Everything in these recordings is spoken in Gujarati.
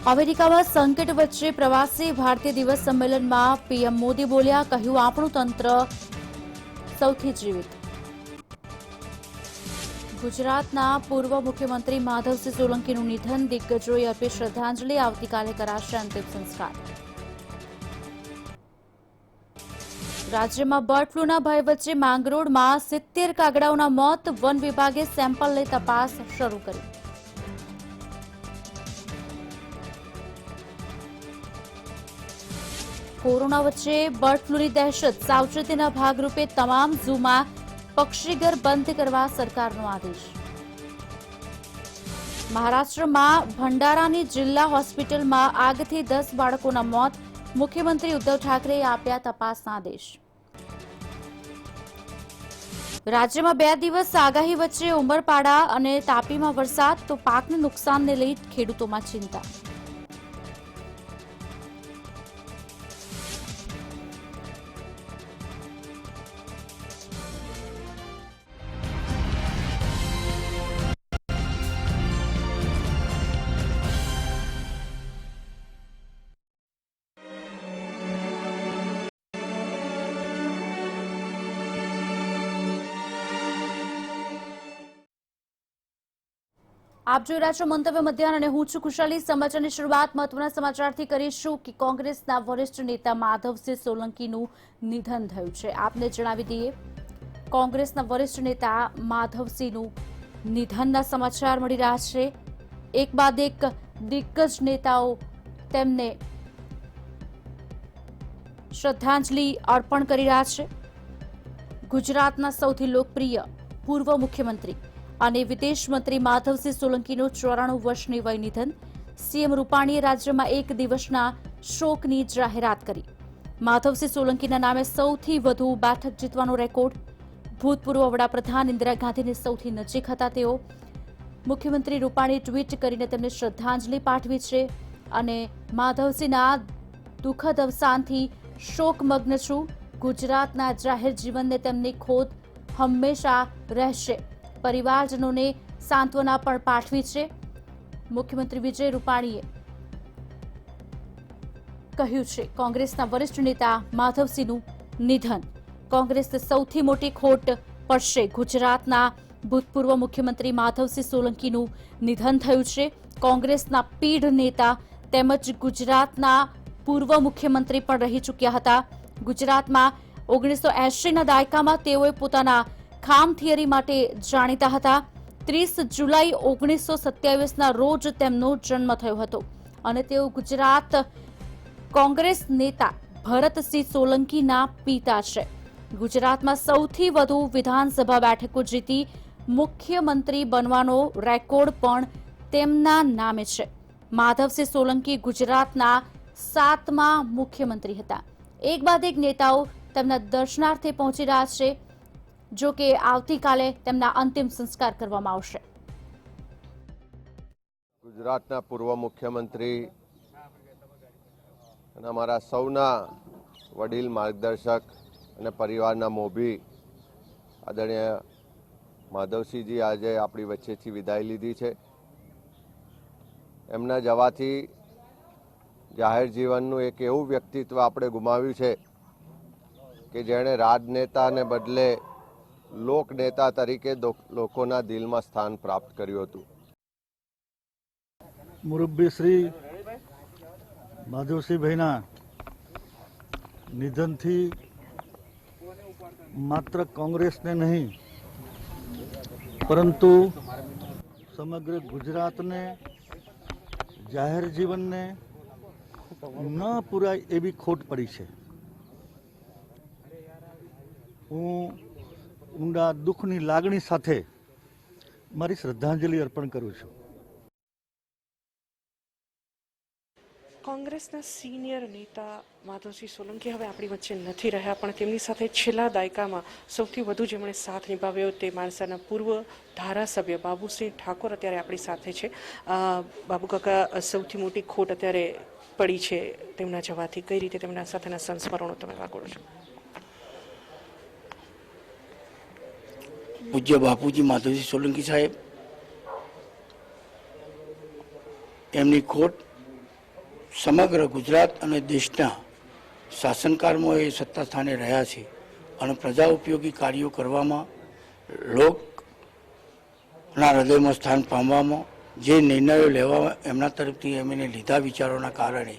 અમેરિકામાં સંકટ વચ્ચે પ્રવાસી ભારતીય દિવસ સંમેલનમાં પીએમ મોદી બોલ્યા, કહ્યું આપણું તંત્ર સૌથી જીવિત. ગુજરાતના પૂર્વ મુખ્યમંત્રી માધવસિંહ સોલંકીનું નિધન, દિગ્ગજોએ અર્પી શ્રદ્ધાંજલિ. આવતીકાલે કરાશે અંતિમ સંસ્કાર. રાજ્યમાં બર્ડ ફ્લૂના ભય વચ્ચે માંગરોળમાં 70 કાગડાઓના મોત, વન વિભાગે સેમ્પલ લઈ તપાસ શરૂ કરી. કોરોના વચ્ચે બર્ડ ફ્લૂની દહેશત, સાવચેતીના ભાગરૂપે તમામ ઝૂમાં પક્ષીઘર બંધ કરવા સરકારનો આદેશ. મહારાષ્ટ્રમાં ભંડારાની જિલ્લા હોસ્પિટલમાં આગથી 10 બાળકોના મોત, મુખ્યમંત્રી ઉદ્ધવ ઠાકરેએ આપ્યા તપાસના આદેશ. રાજ્યમાં 2 દિવસ આગાહી વચ્ચે ઉમરપાડા અને તાપીમાં વરસાદ, તો પાકને નુકસાનને લઈ ખેડૂતોમાં ચિંતા. આપ જોઈ રહ્યા છો મંતવ્ય મધ્યાહન અને હું છું કુશાલી. સમાચારની શરૂઆત મહત્વના સમાચારથી કરીશું કે કોંગ્રેસના વરિષ્ઠ નેતા માધવસિંહ સોલંકીનું નિધન થયું છે. આપને જણાવી દઈએ, કોંગ્રેસના વરિષ્ઠ નેતા માધવસિંહનું નિધનના સમાચાર મળી રહ્યા છે. એક બાદ એક દિગ્ગજ નેતાઓ તેમને શ્રદ્ધાંજલિ અર્પણ કરી રહ્યા છે. ગુજરાતના સૌથી લોકપ્રિય પૂર્વ મુખ્યમંત્રી અને વિદેશ મંત્રી માધવસિંહ સોલંકીનું 94 વર્ષની વય નિધન. સીએમ રૂપાણીએ રાજ્યમાં 1 દિવસના શોકની જાહેરાત કરી. માધવસિંહ સોલંકીના નામે સૌથી વધુ બેઠક જીતવાનો રેકોર્ડ. ભૂતપૂર્વ વડાપ્રધાન ઇન્દિરા ગાંધીની સૌથી નજીક હતા તેઓ. મુખ્યમંત્રી રૂપાણીએ ટ્વીટ કરીને તેમને શ્રદ્ધાંજલિ પાઠવી છે અને માધવસિંહના દુઃખદ અવસાનથી શોકમગ્ન છું. ગુજરાતના જાહેર જીવનને તેમની ખોટ હંમેશા રહેશે. પરિવારજનોને સાંત્વના પણ પાઠવી છે. મુખ્યમંત્રી વિજય રૂપાણીએ કહ્યું છે કોંગ્રેસના વરિષ્ઠ નેતા માધવસિંહનું નિધન કોંગ્રેસને સૌથી મોટી ખોટ પડશે. ગુજરાતના ભૂતપૂર્વ મુખ્યમંત્રી માધવસિંહ સોલંકીનું નિધન થયું છે. કોંગ્રેસના પીઢ નેતા તેમજ ગુજરાતના પૂર્વ મુખ્યમંત્રી પણ રહી ચૂક્યા હતા. ગુજરાતમાં 1980ના દાયકામાં તેઓએ પોતાના ખામ થિયરી માટે જાણીતા હતા. 30 જુલાઈ 1927ના રોજ તેમનો જન્મ થયો હતો અને તેઓ ગુજરાત કોંગ્રેસ નેતા ભરતસિંહ સોલંકીના પિતા છે. ગુજરાતમાં સૌથી વધુ વિધાનસભા બેઠકો જીતી મુખ્યમંત્રી બનવાનો રેકોર્ડ પણ તેમના નામે છે. માધવસિંહ સોલંકી ગુજરાતના 7મા મુખ્યમંત્રી હતા. એક બાદ એક નેતાઓ તેમના દર્શનાર્થે પહોંચી રહ્યા છે. જો કે આવતીકાલે તેમના અંતિમ સંસ્કાર કરવામાં આવશે. ગુજરાતના પૂર્વ મુખ્યમંત્રી અને અમારા સૌના વડીલ માર્ગદર્શક અને પરિવારના મોભી આદરણીય માધવસિંહજી આજે આપણી વચ્ચેથી વિદાય લીધી છે. એમના જવાથી જાહેર જીવનનું એક એવું વ્યક્તિત્વ આપણે ગુમાવ્યું છે કે જેણે રાજનેતાને બદલે લોકનેતા તરીકે લોકોના દિલમાં સ્થાન પ્રાપ્ત કર્યું હતું. મુરબ્બી શ્રી માધવસિંહભાઈના નિધનથી માત્ર કોંગ્રેસને નહીં પરંતુ સમગ્ર ગુજરાતને જાહેર જીવનને ન પૂરાય એવી ખોટ પડી છે. હું ઊંડા દુઃખની લાગણી સાથે મારી શ્રદ્ધાંજલિ અર્પણ કરું છું. કોંગ્રેસના સિનિયર નેતા માધવસિંહ સોલંકી હવે આપણી વચ્ચે નથી રહ્યા, પણ તેમની સાથે છેલ્લા દાયકામાં સૌથી વધુ જેમણે સાથ નિભાવ્યો તે માણસાના પૂર્વ ધારાસભ્ય બાબુસિંહ ઠાકોર અત્યારે આપણી સાથે છે. બાબુ કાકા, સૌથી મોટી ખોટ અત્યારે પડી છે તેમના જવાથી. કઈ રીતે તેમના સાથેના સંસ્મરણો તમે વાગોળો છો? પૂજ્ય બાપુજી માધવસિંહ સોલંકી સાહેબ, એમની ખોટ સમગ્ર ગુજરાત અને દેશના શાસનકાળમાં એ સત્તા સ્થાને રહ્યા છે અને પ્રજા ઉપયોગી કાર્યો કરવામાં, લોકના હૃદયમાં સ્થાન પામવામાં, જે નિર્ણયો લેવા એમના તરફથી એમને લીધા વિચારોના કારણે,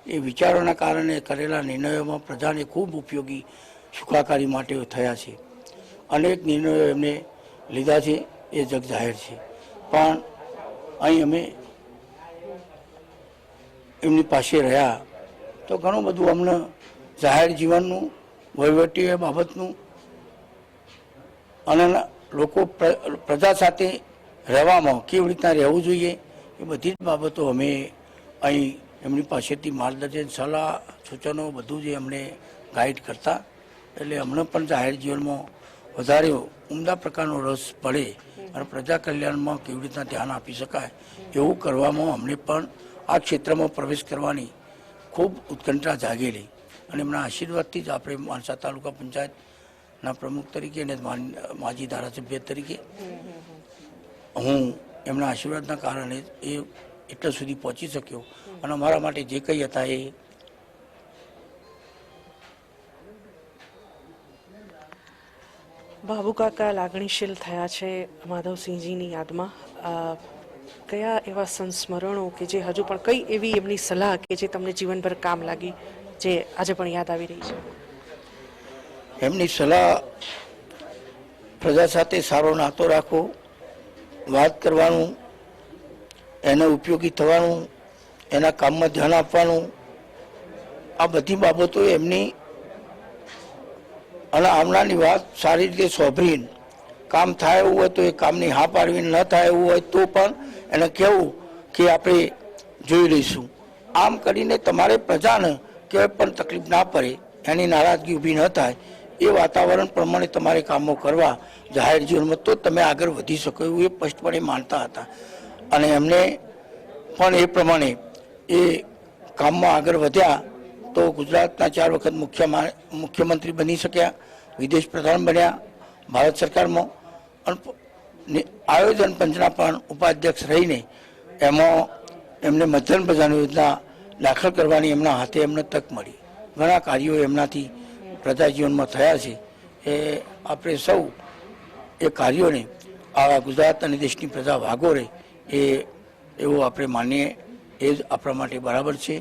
એ વિચારોના કારણે કરેલા નિર્ણયોમાં પ્રજાને ખૂબ ઉપયોગી સુખાકારી માટે થયા છે. અનેક નિર્ણયો એમને લીધા છે, એ જગ જાહેર છે. પણ અહીં અમે એમની પાસે રહ્યા તો ઘણું બધું અમને જાહેર જીવનનું, વહીવટી બાબતનું અને લોકો પ્રજા સાથે રહેવામાં કેવી રીતના રહેવું જોઈએ એ બધી જ બાબતો અમે અહીં એમની પાસેથી માર્ગદર્શન, સલાહ, સૂચનો બધું જ અમને ગાઈડ કરતા. એટલે અમને પણ જાહેર જીવનમાં વધારે ઉમદા પ્રકારનો રસ પડે અને પ્રજા કલ્યાણમાં કેવી રીતના ધ્યાન આપી શકાય એવું કરવામાં અમને પણ આ ક્ષેત્રમાં પ્રવેશ કરવાની ખૂબ ઉત્કંઠા જાગેલી. અને એમના આશીર્વાદથી જ આપણે માણસા તાલુકા પંચાયતના પ્રમુખ તરીકે અને માજી ધારાસભ્ય તરીકે હું એમના આશીર્વાદના કારણે એ એટલા સુધી પહોંચી શક્યો. અને અમારા માટે જે કંઈ હતા એ બાબુકાકા લાગણીશીલ થયા છે માધવસિંહજીની યાદમાં. કયા એવા સંસ્મરણો કે જે હજુ પણ કઈ એવી એમની સલાહ કે જે તમને જીવનભર કામ લાગી, જે આજે પણ યાદ આવી રહી છે? એમની સલાહ, પ્રજા સાથે સારો નાતો રાખવો, વાત કરવાનું, એને ઉપયોગી થવાનું, એના કામમાં ધ્યાન આપવાનું, આ બધી બાબતો એમની અને આવનારની વાત સારી રીતે સોંભળીને કામ થાય એવું હોય તો એ કામની હા પાડવીને, ન થાય એવું હોય તો પણ એને કહેવું કે આપણે જોઈ લઈશું. આમ કરીને તમારે પ્રજાને ક્યાંય પણ તકલીફ ના પડે, એની નારાજગી ઊભી ન થાય એ વાતાવરણ પ્રમાણે તમારે કામો કરવા જાહેર જીવનમાં, તો તમે આગળ વધી શકો એવું એ સ્પષ્ટપણે માનતા હતા. અને એમને પણ એ પ્રમાણે એ કામમાં આગળ વધ્યા તો ગુજરાતના 4 વખત મુખ્યમંત્રી બની શક્યા, વિદેશ પ્રધાન બન્યા ભારત સરકારમાં, અને આયોજન પંચના પણ ઉપાધ્યક્ષ રહીને એમાં એમને મધ્યાહન ભોજન યોજના દાખલ કરવાની એમના હાથે એમને તક મળી. ઘણા કાર્યો એમનાથી પ્રજા જીવનમાં થયા છે. એ આપણે સૌ એ કાર્યોને આવા ગુજરાત અને દેશની પ્રજા વાગો રહે એવું આપણે માનીએ, એ જ આપણા માટે બરાબર છે.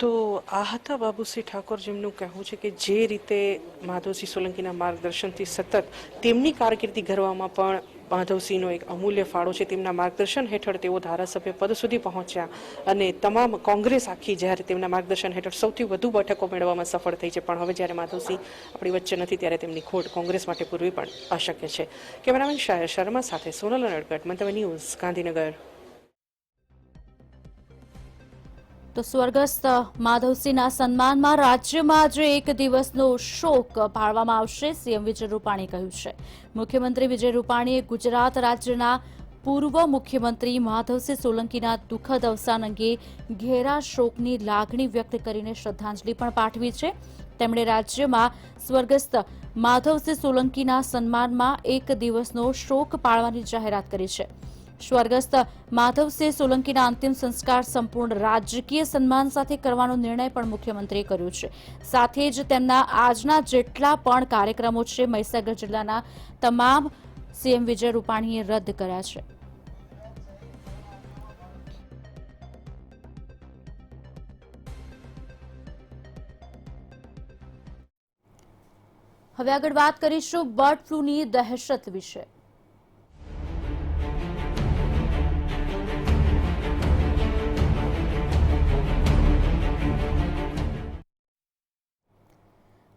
તો આ હતા બાબુસિંહ ઠાકોર, જેમનું કહેવું છે કે જે રીતે માધવસિંહ સોલંકીના માર્ગદર્શનથી સતત તેમની કારકિર્દી ઘડવામાં પણ માધવસિંહનો એક અમૂલ્ય ફાળો છે. તેમના માર્ગદર્શન હેઠળ તેઓ ધારાસભ્ય પદ સુધી પહોંચ્યા અને તમામ કોંગ્રેસ આખી જ્યારે તેમના માર્ગદર્શન હેઠળ સૌથી વધુ બેઠકો મેળવવામાં સફળ થઈ છે. પણ હવે જ્યારે માધવસિંહ આપણી વચ્ચે નથી ત્યારે તેમની ખોટ કોંગ્રેસ માટે પૂરવી પણ અશક્ય છે. કેમેરામેન શાયર શર્મા સાથે સોનલ નડગટ, મંતવ્ય ન્યૂઝ, ગાંધીનગર. તો સ્વર્ગસ્થ માધવસિંહના સન્માનમાં રાજ્યમાં આજે એક દિવસનો શોક પાળવામાં આવશે, સીએમ વિજય રૂપાણી કહ્યું છે. મુખ્યમંત્રી વિજય રૂપાણીએ ગુજરાત રાજ્યના પૂર્વ મુખ્યમંત્રી માધવસિંહ સોલંકીના દુઃખદ અવસાન અંગે ઘેરા શોકની લાગણી વ્યક્ત કરીને શ્રદ્ધાંજલિ પણ પાઠવી છે. તેમણે રાજ્યમાં સ્વર્ગસ્થ માધવસિંહ સોલંકીના સન્માનમાં એક દિવસનો શોક પાળવાની જાહેરાત કરી છે. સ્વર્ગસ્થ માધવસિંહ સોલંકીના અંતિમ સંસ્કાર સંપૂર્ણ રાજકીય સન્માન સાથે કરવાનો નિર્ણય પણ મુખ્યમંત્રીએ કર્યો છે. સાથે જ તેમના આજના જેટલા પણ કાર્યક્રમો છે મહીસાગર જિલ્લાના તમામ સીએમ વિજય રૂપાણીએ રદ કર્યા છે. હવે આગળ વાત કરીશું બર્ડ ફ્લૂની દહેશત વિશે.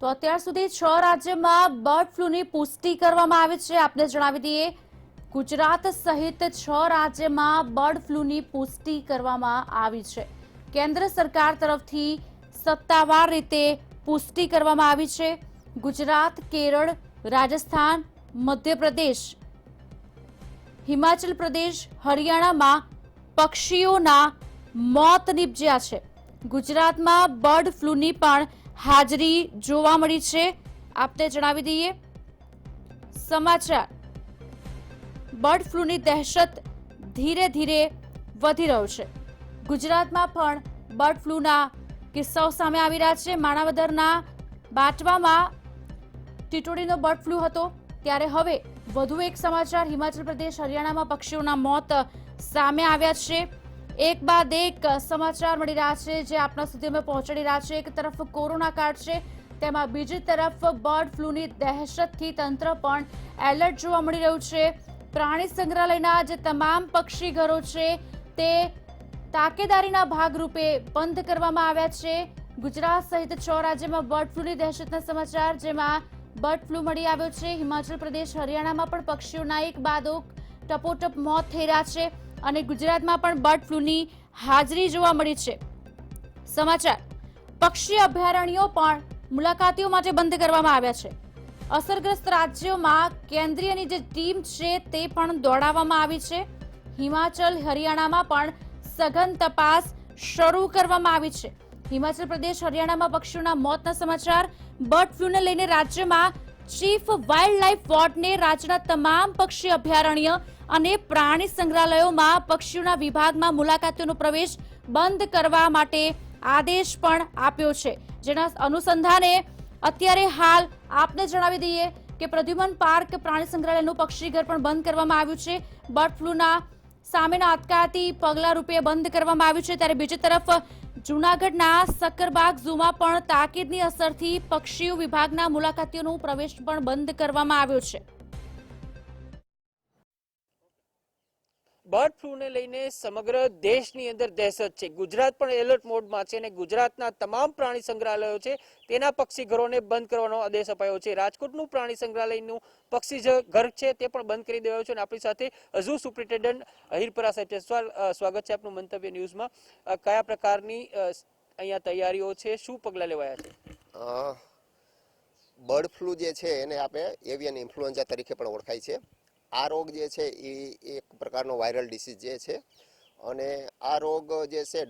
તો અત્યાર સુધી 6 રાજ્યમાં બર્ડ ફ્લૂની પુષ્ટિ કરવામાં આવી છે. આપને જણાવી દઈએ, ગુજરાત સહિત 6 રાજ્યમાં બર્ડ ફ્લૂની પુષ્ટિ કરવામાં આવી છે. કેન્દ્ર સરકાર તરફથી સત્તાવાર રીતે પુષ્ટિ કરવામાં આવી છે. ગુજરાત, કેરળ, રાજસ્થાન, મધ્યપ્રદેશ, હિમાચલ પ્રદેશ, હરિયાણામાં પક્ષીઓના મોત નીપજ્યા છે. ગુજરાતમાં બર્ડ ફ્લૂની પણ હાજરી જોવા મળી છે. આપને જણાવી દઈએ સમાચાર, બર્ડ ફ્લૂની દહેશત ધીરે ધીરે વધી રહ્યો છે. ગુજરાતમાં પણ બર્ડ ફ્લૂના કિસ્સાઓ સામે આવી રહ્યા છે. માણાવદરના બાટવામાં ટીટોડીનો બર્ડ ફ્લૂ હતો, ત્યારે હવે વધુ એક સમાચાર. હિમાચલ પ્રદેશ હરિયાણામાં પક્ષીઓના મોત સામે આવ્યા છે. એક બાદ એક સમાચાર મળી રહ્યા છે જે આપણા સુધી અમે પહોંચાડી રહ્યા છે. એક તરફ કોરોના કાળ છે, તેમાં બીજી તરફ બર્ડ ફ્લૂની દહેશતથી તંત્ર પણ એલર્ટ જોવા મળી રહ્યું છે. પ્રાણી સંગ્રહાલયના જે તમામ પક્ષી ઘરો છે તે તાકેદારીના ભાગરૂપે બંધ કરવામાં આવ્યા છે. ગુજરાત સહિત 6 રાજ્યમાં બર્ડ ફ્લૂની દહેશતના સમાચાર, જેમાં બર્ડ ફ્લૂ મળી આવ્યો છે. હિમાચલ પ્રદેશ હરિયાણામાં પણ પક્ષીઓના એક બાદ એક ટપોટપ મોત થઈ રહ્યા છે અને ગુજરાતમાં પણ બર્ડ ફ્લૂની હાજરી જોવા મળી છે. સમાચાર: પક્ષી અભયારણ્યો પણ મુલાકાતીઓ માટે બંધ કરવામાં આવ્યા છે. અસરગ્રસ્ત રાજ્યોમાં કેન્દ્રીયની જે ટીમ છે તે પણ દોડાવવામાં આવી છે. હિમાચલ હરિયાણામાં પણ સઘન તપાસ શરૂ કરવામાં આવી છે. હિમાચલ પ્રદેશ હરિયાણામાં પક્ષીઓના મોતના સમાચાર. બર્ડ ફ્લૂને લઈને રાજ્યમાં ચીફ વાઇલ્ડ લાઇફ વોર્ડને રાજ્યના તમામ પક્ષી અભયારણ્ય અને પ્રાણી સંગ્રહાલયોમાં પક્ષીઓના વિભાગમાં મુલાકાતીઓનો પ્રવેશ બંધ કરવા માટે આદેશ પણ આપ્યો છે. જેના અનુસંધાને અત્યારે હાલ આપને જણાવી દઈએ કે પ્રદ્યુમન પાર્ક પ્રાણી સંગ્રહાલયનું પક્ષીઘર પણ બંધ કરવામાં આવ્યું છે. બર્ડ ફ્લૂના સામેના અટકાયતી પગલા રૂપે બંધ કરવામાં આવ્યું છે. ત્યારે બીજી તરફ જૂનાગઢના સક્કરબાગ ઝૂમાં પણ તાકીદની અસરથી પક્ષીઓ વિભાગના મુલાકાતીઓનો પ્રવેશ પણ બંધ કરવામાં આવ્યો છે. બર્ડ ફ્લૂને લઈને સમગ્ર દેશની અંદર દહેશત છે. ગુજરાત પણ એલર્ટ મોડમાં છે અને ગુજરાતના તમામ પ્રાણી સંગ્રહાલયો છે તેના પક્ષી ઘરોને બંધ કરવાનો આદેશ અપાયો છે. રાજકોટનું પ્રાણી સંગ્રહાલયનું પક્ષી ઘર છે તે પણ બંધ કરી દેવાયું છે અને આપણી સાથે ઝૂ સુપ્રિન્ટેન્ડન્ટ હિરપરા સાહેબ છે. સ્વાગત છે આપનું મંતવ્ય ન્યૂઝમાં. કયા પ્રકારની અહીંયા તૈયારીઓ છે, શું પગલાં લેવાયા છે? બર્ડ ફ્લૂ જે છે એને આપણે એવિયન ઇન્ફ્લુએન્ઝા તરીકે પણ ઓળખાય છે. આ રોગ જે છે એ એક પ્રકારનો વાયરલ ડિસીઝ જે છે અને આ રોગ જે છે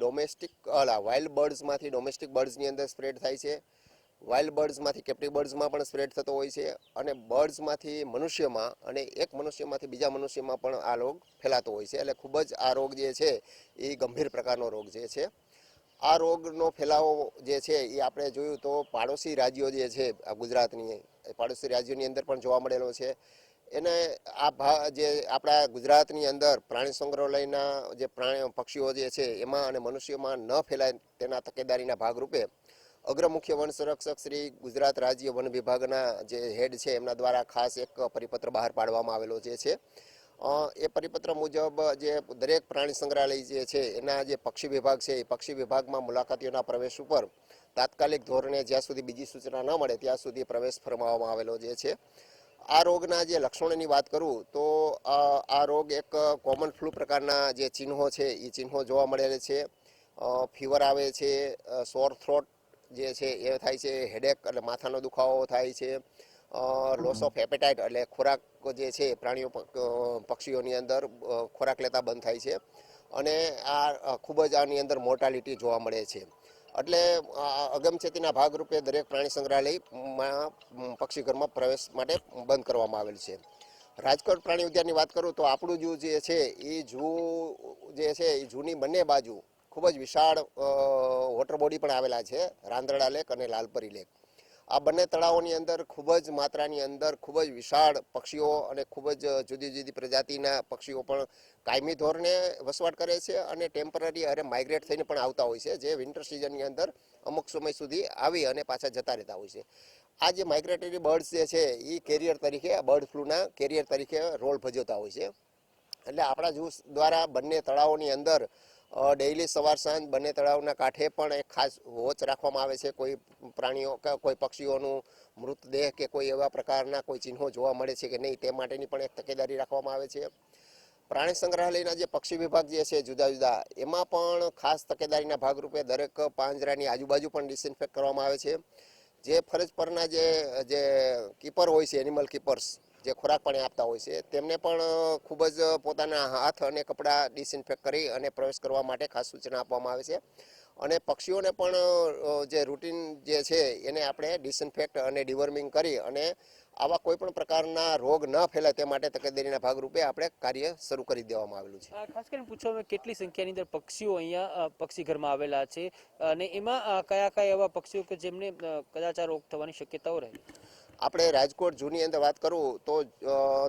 વાઇલ્ડ બર્ડ્સમાંથી ડોમેસ્ટિક બર્ડ્સની અંદર સ્પ્રેડ થાય છે. વાઇલ્ડ બર્ડ્સમાંથી કેપ્ટિવ બર્ડ્સમાં પણ સ્પ્રેડ થતો હોય છે અને બર્ડ્સમાંથી મનુષ્યમાં અને એક મનુષ્યમાંથી બીજા મનુષ્યમાં પણ આ રોગ ફેલાતો હોય છે. એટલે ખૂબ જ આ રોગ જે છે એ ગંભીર પ્રકારનો રોગ જે છે. આ રોગનો ફેલાવો જે છે એ આપણે જોયું તો પાડોશી રાજ્યો જે છે ગુજરાતની પાડોશી રાજ્યોની અંદર પણ જોવા મળેલો છે. એને જે આપણા ગુજરાતની અંદર પ્રાણી સંગ્રહાલયના જે પક્ષીઓ જે છે એમાં અને મનુષ્યોમાં ન ફેલાય તેના તકેદારીના ભાગરૂપે અગ્ર મુખ્ય વન સંરક્ષક શ્રી ગુજરાત રાજ્ય વન વિભાગના જે હેડ છે એમના દ્વારા ખાસ એક પરિપત્ર બહાર પાડવામાં આવેલો જે છે. એ પરિપત્ર મુજબ જે દરેક પ્રાણી સંગ્રહાલય જે છે એના જે પક્ષી વિભાગ છે એ પક્ષી વિભાગમાં મુલાકાતીઓના પ્રવેશ ઉપર તાત્કાલિક ધોરણે જ્યાં સુધી બીજી સૂચના ન મળે ત્યાં સુધી પ્રવેશ ફરમાવવામાં આવેલો જે છે. આ રોગના જે લક્ષણોની વાત કરું તો આ રોગ એક કોમન ફ્લૂ પ્રકારના જે ચિહ્નો છે એ ચિહ્નો જોવા મળે છે. ફીવર આવે છે, સોર થ્રોટ જે છે એ થાય છે, હેડેક એટલે માથાનો દુખાવો થાય છે, લોસ ઓફ એપેટાઇટ એટલે ખોરાક જે છે પ્રાણીઓ પક્ષીઓની અંદર ખોરાક લેતા બંધ થાય છે અને આ ખૂબ જ આની અંદર મોર્ટાલિટી જોવા મળે છે. એટલે અગમચેતીના ભાગરૂપે દરેક પ્રાણી સંગ્રહાલયમાં પક્ષીઘરમાં પ્રવેશ માટે બંધ કરવામાં આવેલ છે. રાજકોટ પ્રાણી ઉદ્યાનની વાત કરું તો આપણું ઝૂ જે છે એ ઝૂની બંને બાજુ ખૂબ જ વિશાળ વોટર બોડી પણ આવેલા છે, રાંદરડા લેક અને લાલપરી લેક. આ બંને તળાવોની અંદર ખૂબ જ માત્રાની અંદર ખૂબ જ વિશાળ પક્ષીઓ અને ખૂબ જ જુદી જુદી પ્રજાતિના પક્ષીઓ પણ કાયમી ધોરણે વસવાટ કરે છે અને ટેમ્પરરી અરે માઇગ્રેટ થઈને પણ આવતા હોય છે, જે વિન્ટર સિઝનની અંદર અમુક સમય સુધી આવી અને પાછા જતા રહેતા હોય છે. આ જે માઇગ્રેટરી બર્ડ્સ જે છે એ કેરિયર તરીકે બર્ડ ફ્લૂના કેરિયર તરીકે રોલ ભજવતા હોય છે. એટલે આપણા ઝૂ દ્વારા બંને તળાવોની અંદર ડેઇલી સવાર સાંજ બંને તળાવના કાંઠે પણ એક ખાસ વોચ રાખવામાં આવે છે. કોઈ પ્રાણીઓ કોઈ પક્ષીઓનું મૃતદેહ કે કોઈ એવા પ્રકારના કોઈ ચિહ્નો જોવા મળે છે કે નહીં તે માટેની પણ એક તકેદારી રાખવામાં આવે છે. પ્રાણી સંગ્રહાલયના જે પક્ષી વિભાગ જે છે જુદા જુદા એમાં પણ ખાસ તકેદારીના ભાગરૂપે દરેક પાંજરાની આજુબાજુ પણ ડિસઇન્ફેક્ટ કરવામાં આવે છે. જે ફરજ પરના જે કીપર હોય છે, એનિમલ કીપર્સ જે ખોરાક પાણી આપતા હોય છે, તેમને પણ ખૂબ જ પોતાના હાથ અને કપડાં ડિસઇન્ફેક્ટ કરી અને પ્રવેશ કરવા માટે ખાસ સૂચના આપવામાં આવે છે. અને પક્ષીઓને પણ જે રૂટીન જે છે એને આપણે ડિસઇન્ફેક્ટ અને ડિવર્મિંગ કરી અને આવા કોઈ પણ પ્રકારના રોગ ન ફેલાય તે માટે તકેદારીના ભાગરૂપે આપણે કાર્ય શરૂ કરી દેવામાં આવેલું છે. ખાસ કરીને પૂછવામાં કેટલી સંખ્યાની અંદર પક્ષીઓ અહીંયા પક્ષી ઘરમાં આવેલા છે અને એમાં કયા કયા એવા પક્ષીઓ કે જેમને કદાચ આ રોગ થવાની શક્યતાઓ રહે? આપણે રાજકોટ ઝૂની અંદર વાત કરું તો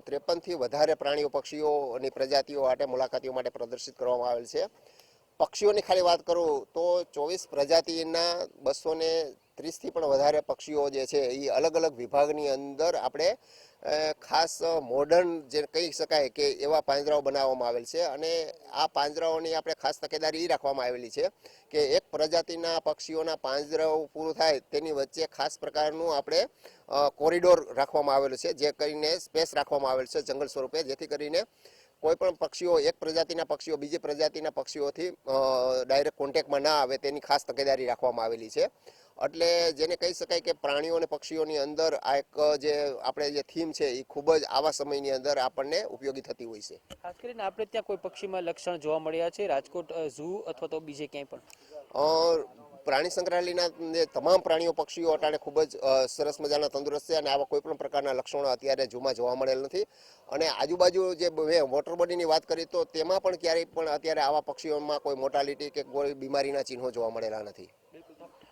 53થી વધારે પ્રાણીઓ પક્ષીઓની પ્રજાતિઓ માટે મુલાકાતીઓ માટે પ્રદર્શિત કરવામાં આવેલ છે. પક્ષીઓની ખાલી વાત કરું તો 24 પ્રજાતિના 230થી પણ વધારે પક્ષીઓ જે છે એ અલગ અલગ વિભાગની અંદર આપણે ખાસ મોડર્ન જે કહી શકાય કે એવા પાંજરાઓ બનાવવામાં આવેલ છે અને આ પાંજરાઓની આપણે ખાસ તકેદારી એ રાખવામાં આવેલી છે કે એક પ્રજાતિના પક્ષીઓના પાંજરાઓ પૂરું થાય તેની વચ્ચે ખાસ પ્રકારનું આપણે કોરિડોર રાખવામાં આવેલું છે, જે કરીને સ્પેસ રાખવામાં આવેલ છે જંગલ સ્વરૂપે, જેથી કરીને કોઈ પણ પક્ષીઓ એક પ્રજાતિના પક્ષીઓ બીજી પ્રજાતિના પક્ષીઓથી ડાયરેક્ટ કોન્ટેક્ટમાં ના આવે તેની ખાસ તકેદારી રાખવામાં આવેલી છે. એટલે જેને કહી શકાય કે પ્રાણીઓ અને પક્ષીઓની અંદર આ એક જે આપણે જે થીમ છે એ ખૂબ જ આવા સમયની અંદર આપણને ઉપયોગી થતી હોય છે. ખાસ કરીને આપણે ત્યાં કોઈ પક્ષીમાં લક્ષણ જોવા મળ્યા છે રાજકોટ ઝૂ અથવા તો બીજે ક્યાંય પણ? પ્રાણી સંગ્રહાલયના જે તમામ પ્રાણીઓ પક્ષીઓ અટાણે ખૂબ જ સરસ મજાના તંદુરસ્ત છે અને આવા કોઈ પણ પ્રકારના લક્ષણો અત્યારે ઝૂમાં જોવા મળેલ નથી. અને આજુબાજુ જે વોટર બોડીની વાત કરી તો તેમાં પણ ક્યારેય પણ અત્યારે આવા પક્ષીઓમાં કોઈ મોર્ટાલિટી કે કોઈ બીમારીના ચિહ્નો જોવા મળેલા નથી.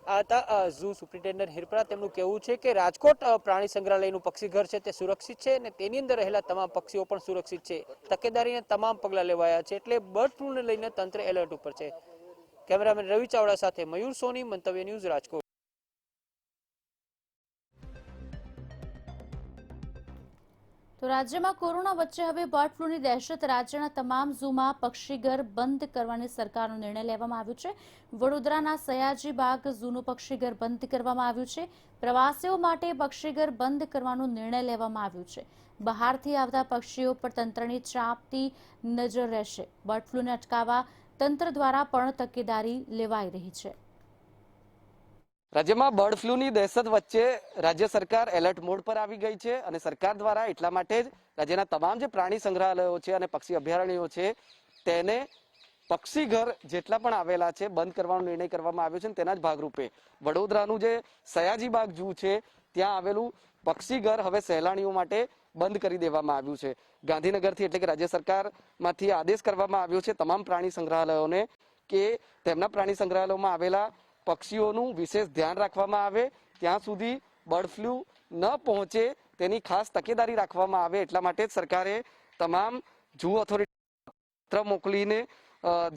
આ હતા ઝૂ સુપ્રિન્ટેન્ડન્ટ હિરપરા. તેમનું કહેવું છે કે રાજકોટ પ્રાણી સંગ્રહાલયનું પક્ષીઘર છે તે સુરક્ષિત છે અને તેની અંદર રહેલા તમામ પક્ષીઓ પણ સુરક્ષિત છે. તકેદારીના તમામ પગલાં લેવાયા છે એટલે બર્ડ ફ્લૂને લઈને તંત્ર એલર્ટ ઉપર છે. કેમેરામેન રવિ ચાવડા સાથે મયુર સોની, મંતવ્ય ન્યૂઝ, રાજકોટ. તો રાજ્યમાં કોરોના વચ્ચે હવે બર્ડ ફ્લૂની દહેશત. રાજ્યના તમામ ઝૂમાં પક્ષીઘર બંધ કરવાની સરકારનો નિર્ણય લેવામાં આવ્યો છે. વડોદરાના સયાજી બાગ ઝૂનું પક્ષીઘર બંધ કરવામાં આવ્યું છે. પ્રવાસીઓ માટે પક્ષીઘર બંધ કરવાનો નિર્ણય લેવામાં આવ્યો છે. બહારથી આવતા પક્ષીઓ પર તંત્રની ચાંપતી નજર રહેશે. બર્ડ ફ્લૂને અટકાવવા તંત્ર દ્વારા પણ તકેદારી લેવાઈ રહી છે. રાજ્યમાં બર્ડ ફ્લૂની દહેશત વચ્ચે રાજ્ય સરકાર એલર્ટ મોડ પર આવી ગઈ છે અને સરકાર દ્વારા એટલા માટે જ રાજ્યના તમામ જે પ્રાણી સંગ્રહાલયો છે અને પક્ષી અભયારણ્યો છે તેને પક્ષીઘર જેટલા પણ આવેલા છે બંધ કરવાનો નિર્ણય કરવામાં આવ્યો છે અને તેના જ ભાગરૂપે વડોદરાનું જે સયાજીબાગ ઝૂ છે ત્યાં આવેલું પક્ષીઘર હવે સહેલાણીઓ માટે બંધ કરી દેવામાં આવ્યું છે. ગાંધીનગરથી એટલે કે રાજ્ય સરકારમાંથી આદેશ કરવામાં આવ્યો છે તમામ પ્રાણી સંગ્રહાલયોને કે તેમના પ્રાણી સંગ્રહાલયોમાં આવેલા પક્ષીઓનું વિશેષ ધ્યાન રાખવામાં આવે, ત્યાં સુધી બર્ડ ફ્લૂ ન પહોંચે તેની ખાસ તકેદારી રાખવામાં આવે. એટલા માટે જ સરકારે તમામ ઝૂ ઓથોરિટી પત્ર મોકલીને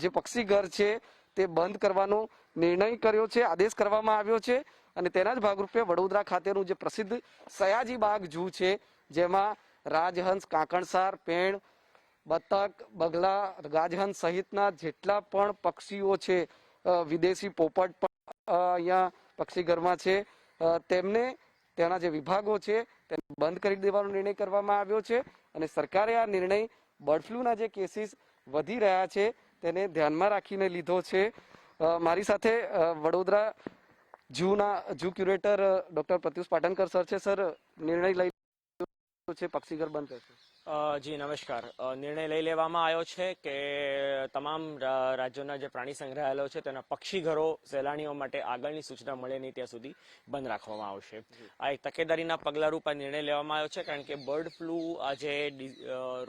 જે પક્ષીઘર છે તે બંધ કરવાનો નિર્ણય કર્યો છે, આદેશ કરવામાં આવ્યો છે. અને તેના જ ભાગરૂપે વડોદરા ખાતેનું જે પ્રસિદ્ધ સયાજી બાગ ઝૂ છે જેમાં રાજહંસ, કાંકણસાર, પેણ, બતક, બગલા, રાજહંસ સહિતના જેટલા પણ પક્ષીઓ છે, વિદેશી પોપટ પણ અહીંયા પક્ષીઘરમાં છે, તેમને તેના જે વિભાગો છે તેને બંધ કરી દેવાનો નિર્ણય કરવામાં આવ્યો છે. અને સરકારે આ નિર્ણય બર્ડ ફ્લૂના જે કેસીસ વધી રહ્યા છે તેને ધ્યાનમાં રાખીને લીધો છે. મારી સાથે Vadodara zoo curator doctor Pratyush Patankar sir છે. સર, નિર્ણય લઈ છે પક્ષીઘર બંધ કરશે? જી નમસ્કાર. નિર્ણય લઈ લેવામાં આવ્યો છે કે તમામ રાજ્યોના જે પ્રાણી સંગ્રહાલયો છે તેના પક્ષીઘરો સહેલાણીઓ માટે આગળની સૂચના મળે નહીં ત્યાં સુધી બંધ રાખવામાં આવશે. આ એક તકેદારીના પગલારૂપ આ નિર્ણય લેવામાં આવ્યો છે કારણ કે બર્ડ ફ્લૂ આ જે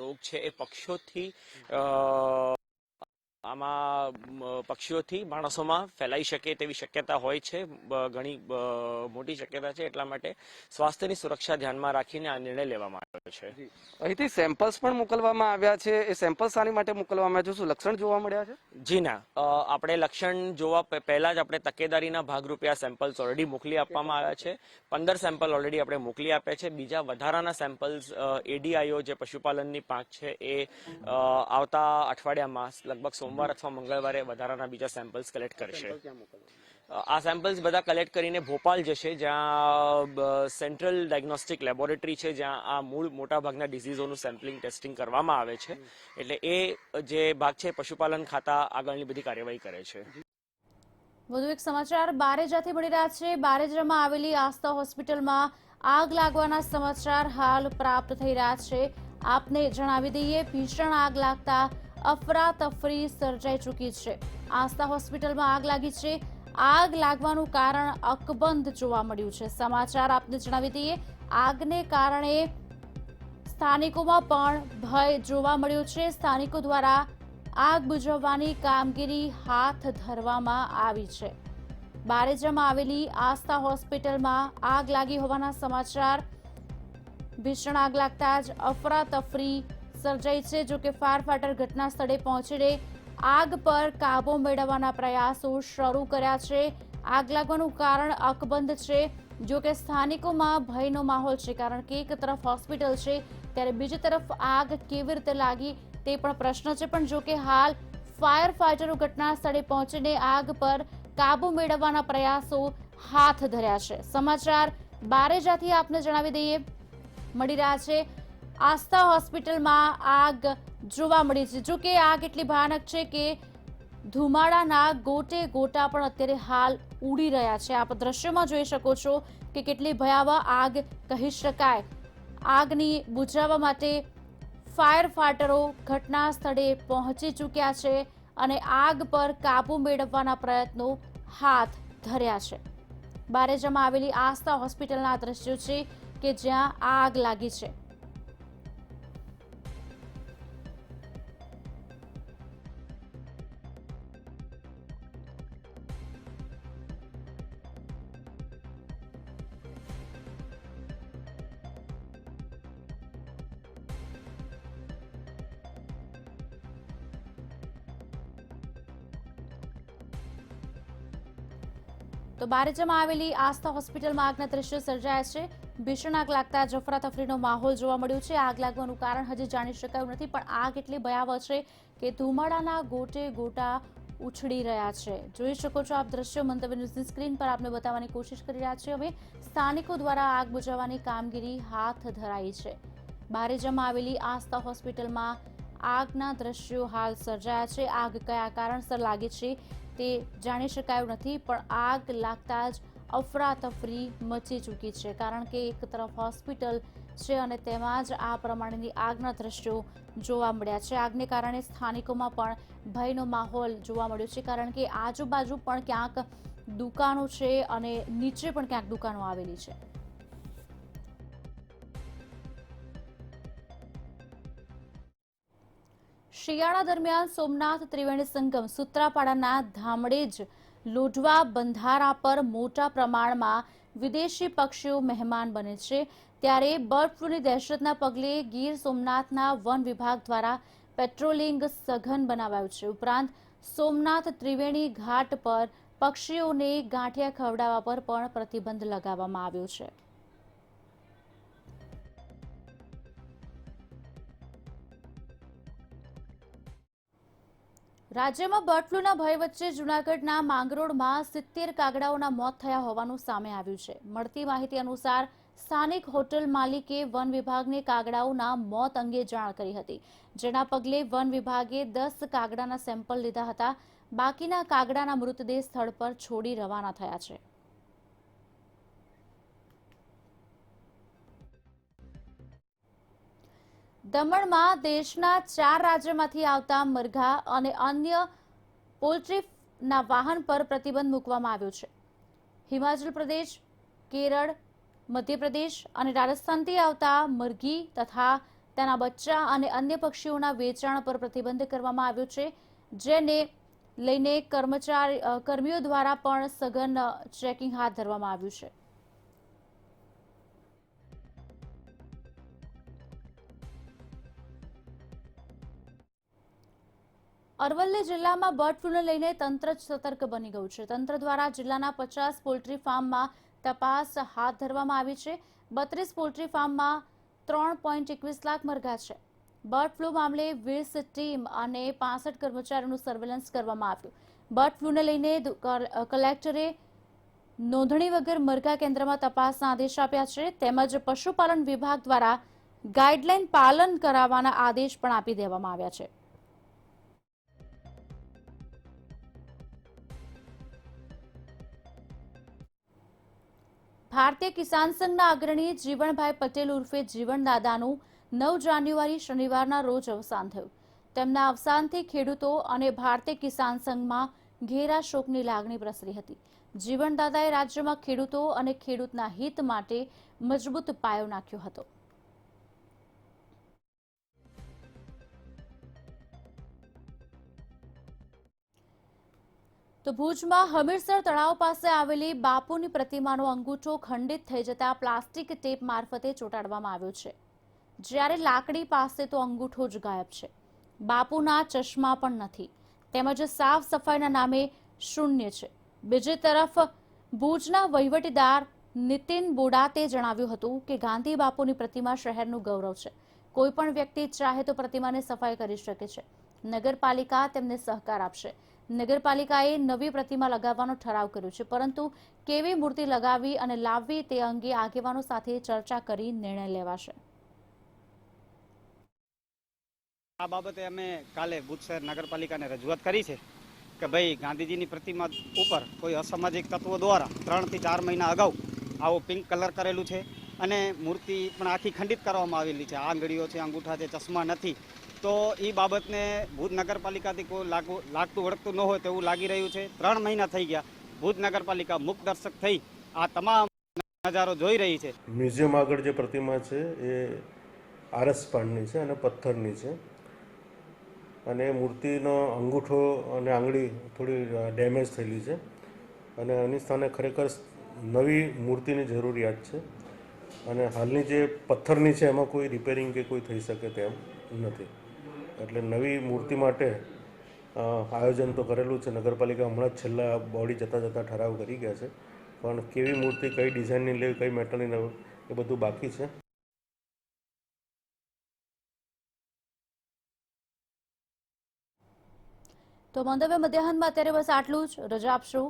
રોગ છે એ પક્ષીઓથી માણસોમાં ફેલાઈ શકે તેવી શક્યતા હોય છે, ઘણી મોટી શક્યતા છે. એટલા માટે સ્વાસ્થ્યની સુરક્ષા ધ્યાનમાં રાખીને આ નિર્ણય લેવામાં આવ્યો છે. અહીંથી સેમ્પલ્સ પણ મોકલવામાં આવ્યા છે. એ સેમ્પલ્સ શાની માટે મોકલવામાં આવ્યા છે? શું લક્ષણ જોવા મળ્યા છે? જી ના, આપણે લક્ષણ જોવા પહેલા જ આપણે તકેદારીના ભાગરૂપે આ સેમ્પલ્સ ઓલરેડી મોકલી આપવામાં આવ્યા છે. 15 સેમ્પલ ઓલરેડી આપણે મોકલી આપ્યા છે. બીજા વધારાના સેમ્પલ્સ એડીઆઈઓ જે પશુપાલનની પાંખ છે એ આવતા અઠવાડિયામાં લગભગ સોમવાર અથવા મંગળવારે વધારાના બીજા સેમ્પલ્સ કલેક્ટ કરશે. આ સેમ્પલ્સ બધા કલેક્ટ કરીને ભોપાલ જશે, જ્યાં સેન્ટ્રલ ડાયગ્નોસ્ટિક લેબોરેટરી છે, જ્યાં આ મૂળ મોટાભાગના ડિઝીઝોનું સેમ્પલિંગ ટેસ્ટિંગ કરવામાં આવે છે. એટલે એ જે ભાગ છે પશુપાલન ખાતા આગળની બધી કાર્યવાહી કરે છે. વધુ એક સમાચાર બારેજાથી મળી રહ્યા છે. બારેજામાં આવેલી આસ્થા હોસ્પિટલમાં આગ લાગવાના સમાચાર હાલ પ્રાપ્ત થઈ રહ્યા છે. આપને જણાવી દઈએ, ભીષણ આગ લાગતા અફરાતફરી સર્જાઈ ચૂકી છે. આસ્થા હોસ્પિટલમાં આગ લાગી છે. આગ લાગવાનું કારણ અકબંધ જોવા મળ્યું છે. સમાચાર આપને જણાવી દઈએ, આગને કારણે સ્થાનિકોમાં પણ ભય જોવા મળ્યો છે। સ્થાનિકો દ્વારા આગ બુઝાવવાની કામગીરી હાથ ધરવામાં આવી છે। બારેજામાં આવેલી આસ્થા હોસ્પિટલમાં આગ લાગી હોવાના સમાચાર। ભીષણ આગ લાગતા જ અફરાતફરી સર્જાઈ છે। જો કે ફાયર ફાઈટર ઘટના સ્થળે પહોંચીને આગ પર કાબુ મેળવવાના પ્રયાસો શરૂ કર્યા છે। આગ લાગવાનું કારણ અકબંધ છે। જો કે સ્થાનિકોમાં ભયનો માહોલ છે, કારણ કે એક તરફ હોસ્પિટલ છે ત્યારે બીજી તરફ આગ કેવી રીતે લાગી તે પણ પ્રશ્ન છે। પણ જો કે હાલ ફાયર ફાઈટરો ઘટના સ્થળે પહોંચીને આગ પર કાબુ મેળવવાના પ્રયાસો હાથ ધર્યા છે। સમાચાર બારેજાથી આપને જણાવી દઈએ મળી રહ્યા છે। આસ્થા હોસ્પિટલમાં આગ જોવા મળી છે। જો કે આગ એટલી ભયાનક છે કે ધુમાડાના ગોટે ગોટા પણ અત્યારે હાલ ઉડી રહ્યા છે। આપ દ્રશ્યોમાં જોઈ શકો છો કે કેટલી ભયાવહ આગ કહી શકાય। આગની બુઝાવવા માટે ફાયર ફાઈટરો ઘટના સ્થળે પહોંચી ચૂક્યા છે અને આગ પર કાબુ મેળવવાના પ્રયત્નો હાથ ધર્યા છે। બારેજામાં આવેલી આસ્થા હોસ્પિટલના આ દ્રશ્યો છે કે જ્યાં આગ લાગી છે। તો બારેજામાં આવેલી આસ્થા હોસ્પિટલમાં આગના દ્રશ્યો સર્જાયા છે। ભીષણ આગ લાગતા જ અફરાતફરીનો માહોલ જોવા મળ્યો છે। આગ લાગવાનું કારણ હજી જાણી શકાયું નથી, પણ આગ એટલી ભયાવહ છે કે ધુમાડાના ગોટે ગોટા ઉછળી રહ્યા છે। જોઈ શકો છો આપ દ્રશ્યો મંતવ્ય ન્યૂઝની સ્ક્રીન પર આપને બતાવવાની કોશિશ કરી રહ્યા છે। હવે સ્થાનિકો દ્વારા આગ બુઝાવવાની કામગીરી હાથ ધરાઈ છે। બારેજામાં આવેલી આસ્થા હોસ્પિટલમાં આગના દ્રશ્યો હાલ સર્જાયા છે। આગ કયા કારણસર લાગી છે તે જાણી શકાયું નથી, પણ આગ લાગતા જ અફરાતફરી મચી ચૂકી છે, કારણ કે એક તરફ હોસ્પિટલ છે અને તેમાં જ આ પ્રમાણેની આગના દ્રશ્યો જોવા મળ્યા છે। આગને કારણે સ્થાનિકોમાં પણ ભયનો માહોલ જોવા મળ્યો છે, કારણ કે આજુબાજુ પણ ક્યાંક દુકાનો છે અને નીચે પણ ક્યાંક દુકાનો આવેલી છે। શિયાળા દરમિયાન સોમનાથ ત્રિવેણી સંગમ સૂત્રાપાડાના ધામડેજ લોઢવા બંધારા પર મોટા પ્રમાણમાં વિદેશી પક્ષીઓ મહેમાન બને છે। ત્યારે બર્ડ ફ્લૂની દહેશતના પગલે ગીર સોમનાથના વન વિભાગ દ્વારા પેટ્રોલિંગ સઘન બનાવાયું છે। ઉપરાંત સોમનાથ ત્રિવેણી ઘાટ પર પક્ષીઓને ગાંઠિયા ખવડાવવા પર પણ પ્રતિબંધ લગાવવામાં આવ્યો છે। રાજ્યમાં બર્ડ ફ્લૂના ભય વચ્ચે જૂનાગઢના માંગરોળમાં 70 કાગડાઓના મોત થયા હોવાનું સામે આવ્યું છે। મળતી માહિતી અનુસાર સ્થાનિક હોટલ માલિકે વન વિભાગને કાગડાઓના મોત અંગે જાણ કરી હતી, જેના પગલે વન વિભાગે 10 કાગડાના સેમ્પલ લીધા હતા। બાકીના કાગડાના મૃતદેહ સ્થળ પર છોડી રવાના થયા છે। દમણમાં દેશના 4 રાજ્યોમાંથી આવતા મરઘા અને અન્ય પોલ્ટ્રીના વાહન પર પ્રતિબંધ મૂકવામાં આવ્યો છે। હિમાચલ પ્રદેશ, કેરળ, મધ્યપ્રદેશ અને રાજસ્થાનથી આવતા મરઘી તથા તેના બચ્ચા અને અન્ય પક્ષીઓના વેચાણ પર પ્રતિબંધ કરવામાં આવ્યો છે, જેને લઈને કર્મીઓ દ્વારા પણ સઘન ચેકિંગ હાથ ધરવામાં આવ્યું છે। અરવલ્લી જિલ્લામાં બર્ડ ફ્લૂને લઈને તંત્ર સતર્ક બની ગયું છે। તંત્ર દ્વારા જિલ્લાના 50 પોલ્ટ્રી ફાર્મમાં તપાસ હાથ ધરવામાં આવી છે। 32 પોલ્ટ્રી ફાર્મમાં 3.21 લાખ મરઘા છે। બર્ડ ફ્લૂ મામલે 20 ટીમ અને 65 કર્મચારીઓનું સર્વેલન્સ કરવામાં આવ્યું। બર્ડ ફ્લૂને લઈને કલેક્ટરે નોંધણી વગર મરઘા કેન્દ્રમાં તપાસના આદેશ આપ્યા છે, તેમજ પશુપાલન વિભાગ દ્વારા ગાઈડલાઈન પાલન કરાવવાના આદેશ પણ આપી દેવામાં આવ્યા છે। ભારતીય કિસાન સંઘના અગ્રણી જીવણભાઈ પટેલ ઉર્ફે જીવણદાદાનું 9 જાન્યુઆરી શનિવારના રોજ અવસાન થયું। તેમના અવસાનથી ખેડૂતો અને ભારતીય કિસાન સંઘમાં ઘેરા શોકની લાગણી પ્રસરી હતી। જીવનદાતાએ રાજ્યમાં ખેડૂતો અને ખેડૂતના હિત માટે મજબૂત પાયો નાખ્યો હતો. તો ભુજમાં હમીરસર તળાવ પાસે આવેલી બાપુની પ્રતિમાનો અંગૂઠો ખંડિત થઈ જતા પ્લાસ્ટિક ટેપ મારફતે ચોંટાડવામાં આવ્યો છે, જ્યારે લાકડી પાસે તો અંગૂઠો જ ગાયબ છે. બાપુના ચશ્મા પણ નથી, તેમજ સાફ સફાઈના નામે શૂન્ય છે. બીજી તરફ ભુજના વહીવટીદાર નીતિન બોડાતે જણાવ્યું હતું કે ગાંધી બાપુની પ્રતિમા શહેરનું ગૌરવ છે. કોઈ પણ વ્યક્તિ ચાહે તો પ્રતિમાને સફાઈ કરી શકે છે. નગરપાલિકા તેમને સહકાર આપશે. નગરપાલિકાએ નવી પ્રતિમા લગાવવાનો ઠરાવ કર્યો છે, પરંતુ કેવી મૂર્તિ લગાવવી અને લાવવી તે અંગે આગેવાનો સાથે ચર્ચા કરી નિર્ણય લેવાશે. આ બાબતે અમે કાલે ભુજ શહેર નગરપાલિકાને રજૂઆત કરી છે કે ભાઈ ગાંધીજીની પ્રતિમા ઉપર કોઈ અસામાજિક તત્વો દ્વારા 3 થી 4 મહિના અગાઉ આવો પિંક કલર કરેલું છે અને મૂર્તિ પણ આખી ખંડિત કરવામાં આવેલી છે. આંગળીઓ છે, અંગૂઠા છે, ચશ્મા નથી. તો એ બાબતને ભુજ નગરપાલિકાથી કોઈ લાગતું વળગતું ન હોય તેવું લાગી રહ્યું છે. 3 મહિના થઈ ગયા. ભુજ નગરપાલિકા મુખ દર્શક થઈ આ તમામ નજારો જોઈ રહી છે. મ્યુઝિયમ આગળ જે પ્રતિમા છે એ આરસ પાનની છે અને પથ્થરની છે, અને મૂર્તિનો અંગૂઠો અને આંગળી થોડી ડેમેજ થયેલી છે, અને એની સ્થાને ખરેખર નવી મૂર્તિની જરૂરિયાત છે. અને હાલની જે પથ્થરની છે એમાં કોઈ રિપેરિંગ કે કોઈ થઈ શકે તેમ નથી. એટલે નવી મૂર્તિ માટે આયોજન તો કરેલું છે. નગરપાલિકા હમણાં જ છેલ્લા બોડી જતાં ઠરાવ કરી ગયા છે, પણ કેવી મૂર્તિ, કઈ ડિઝાઇનની લેવી, કઈ મેટલની લેવી, એ બધું બાકી છે. તો મંતવ્ય મધ્યાહનમાં અત્યારે બસ આટલું જ. રજા આપશો.